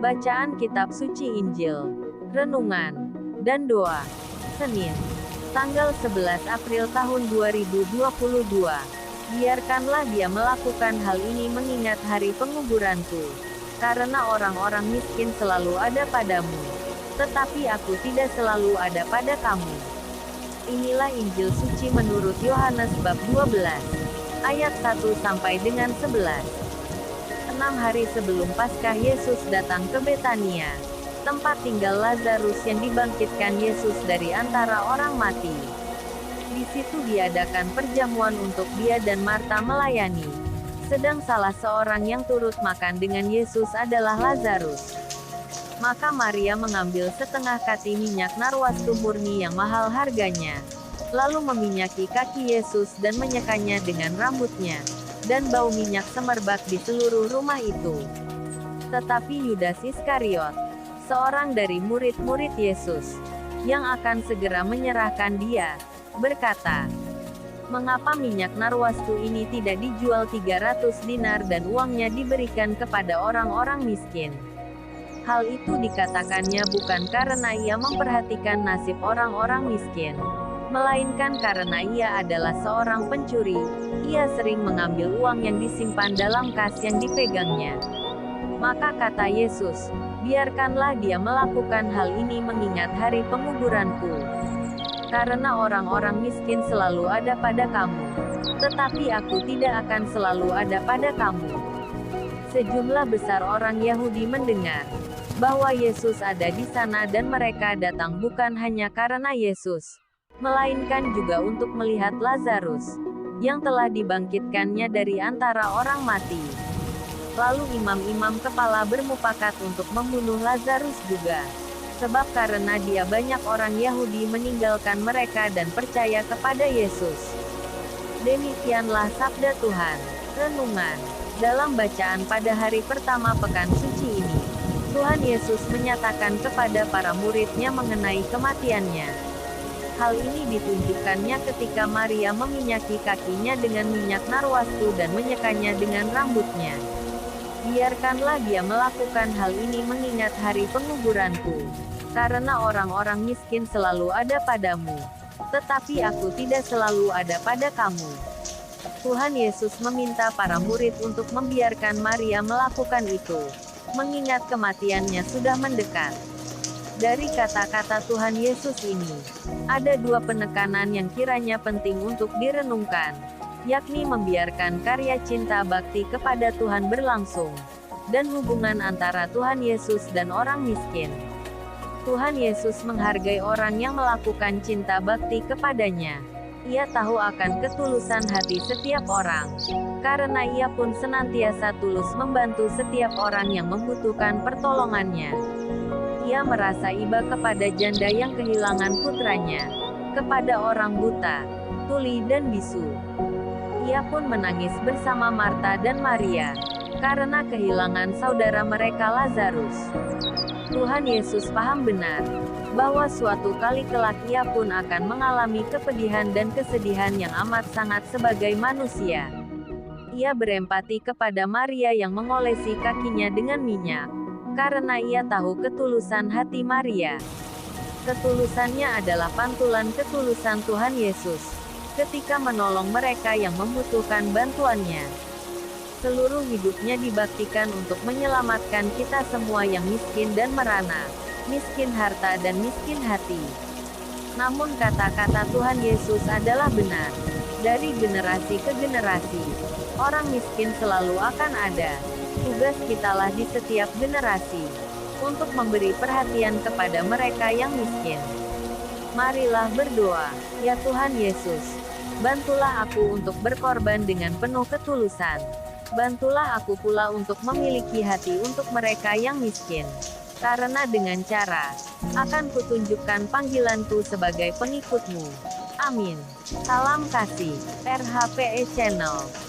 Bacaan Kitab Suci Injil, Renungan, dan Doa. Senin, tanggal 11 April tahun 2022. Biarkanlah dia melakukan hal ini mengingat hari penguburanku. Karena orang-orang miskin selalu ada padamu, tetapi aku tidak selalu ada pada kamu. Inilah Injil suci menurut Yohanes bab 12, ayat 1 sampai dengan 11. 6 hari sebelum Paskah Yesus datang ke Betania, tempat tinggal Lazarus yang dibangkitkan Yesus dari antara orang mati. Di situ diadakan perjamuan untuk dia dan Marta melayani. Sedang salah seorang yang turut makan dengan Yesus adalah Lazarus. Maka Maria mengambil setengah kati minyak narwastu murni yang mahal harganya, lalu meminyaki kaki Yesus dan menyekanya dengan rambutnya, dan bau minyak semerbak di seluruh rumah itu. Tetapi Yudas Iskariot, seorang dari murid-murid Yesus, yang akan segera menyerahkan dia, berkata, "Mengapa minyak narwastu ini tidak dijual 300 dinar dan uangnya diberikan kepada orang-orang miskin?" Hal itu dikatakannya bukan karena ia memperhatikan nasib orang-orang miskin, melainkan karena ia adalah seorang pencuri. Ia sering mengambil uang yang disimpan dalam kas yang dipegangnya. Maka kata Yesus, "Biarkanlah dia melakukan hal ini mengingat hari penguburanku. Karena orang-orang miskin selalu ada pada kamu, tetapi aku tidak akan selalu ada pada kamu." Sejumlah besar orang Yahudi mendengar bahwa Yesus ada di sana dan mereka datang bukan hanya karena Yesus, melainkan juga untuk melihat Lazarus, yang telah dibangkitkannya dari antara orang mati. Lalu imam-imam kepala bermufakat untuk membunuh Lazarus juga, sebab karena dia banyak orang Yahudi meninggalkan mereka dan percaya kepada Yesus. Demikianlah sabda Tuhan. Renungan. Dalam bacaan pada hari pertama pekan suci ini, Tuhan Yesus menyatakan kepada para muridnya mengenai kematiannya. Hal ini ditunjukkannya ketika Maria meminyaki kakinya dengan minyak narwastu dan menyekanya dengan rambutnya. Biarkanlah dia melakukan hal ini mengingat hari penguburanku. Karena orang-orang miskin selalu ada padamu, tetapi aku tidak selalu ada pada kamu. Tuhan Yesus meminta para murid untuk membiarkan Maria melakukan itu, mengingat kematiannya sudah mendekat. Dari kata-kata Tuhan Yesus ini, ada dua penekanan yang kiranya penting untuk direnungkan, yakni membiarkan karya cinta bakti kepada Tuhan berlangsung, dan hubungan antara Tuhan Yesus dan orang miskin. Tuhan Yesus menghargai orang yang melakukan cinta bakti kepadanya. Ia tahu akan ketulusan hati setiap orang, karena ia pun senantiasa tulus membantu setiap orang yang membutuhkan pertolongannya. Ia merasa iba kepada janda yang kehilangan putranya, kepada orang buta, tuli dan bisu. Ia pun menangis bersama Marta dan Maria, karena kehilangan saudara mereka Lazarus. Tuhan Yesus paham benar bahwa suatu kali kelak ia pun akan mengalami kepedihan dan kesedihan yang amat sangat sebagai manusia. Ia berempati kepada Maria yang mengolesi kakinya dengan minyak, karena ia tahu ketulusan hati Maria. Ketulusannya adalah pantulan ketulusan Tuhan Yesus, ketika menolong mereka yang membutuhkan bantuannya. Seluruh hidupnya dibaktikan untuk menyelamatkan kita semua yang miskin dan merana, miskin harta dan miskin hati. Namun kata-kata Tuhan Yesus adalah benar. Dari generasi ke generasi, orang miskin selalu akan ada. Tugas kitalah di setiap generasi, untuk memberi perhatian kepada mereka yang miskin. Marilah berdoa. Ya Tuhan Yesus, bantulah aku untuk berkorban dengan penuh ketulusan. Bantulah aku pula untuk memiliki hati untuk mereka yang miskin. Karena dengan cara, akan kutunjukkan panggilanku sebagai pengikutmu. Amin. Salam kasih. RHPE Channel.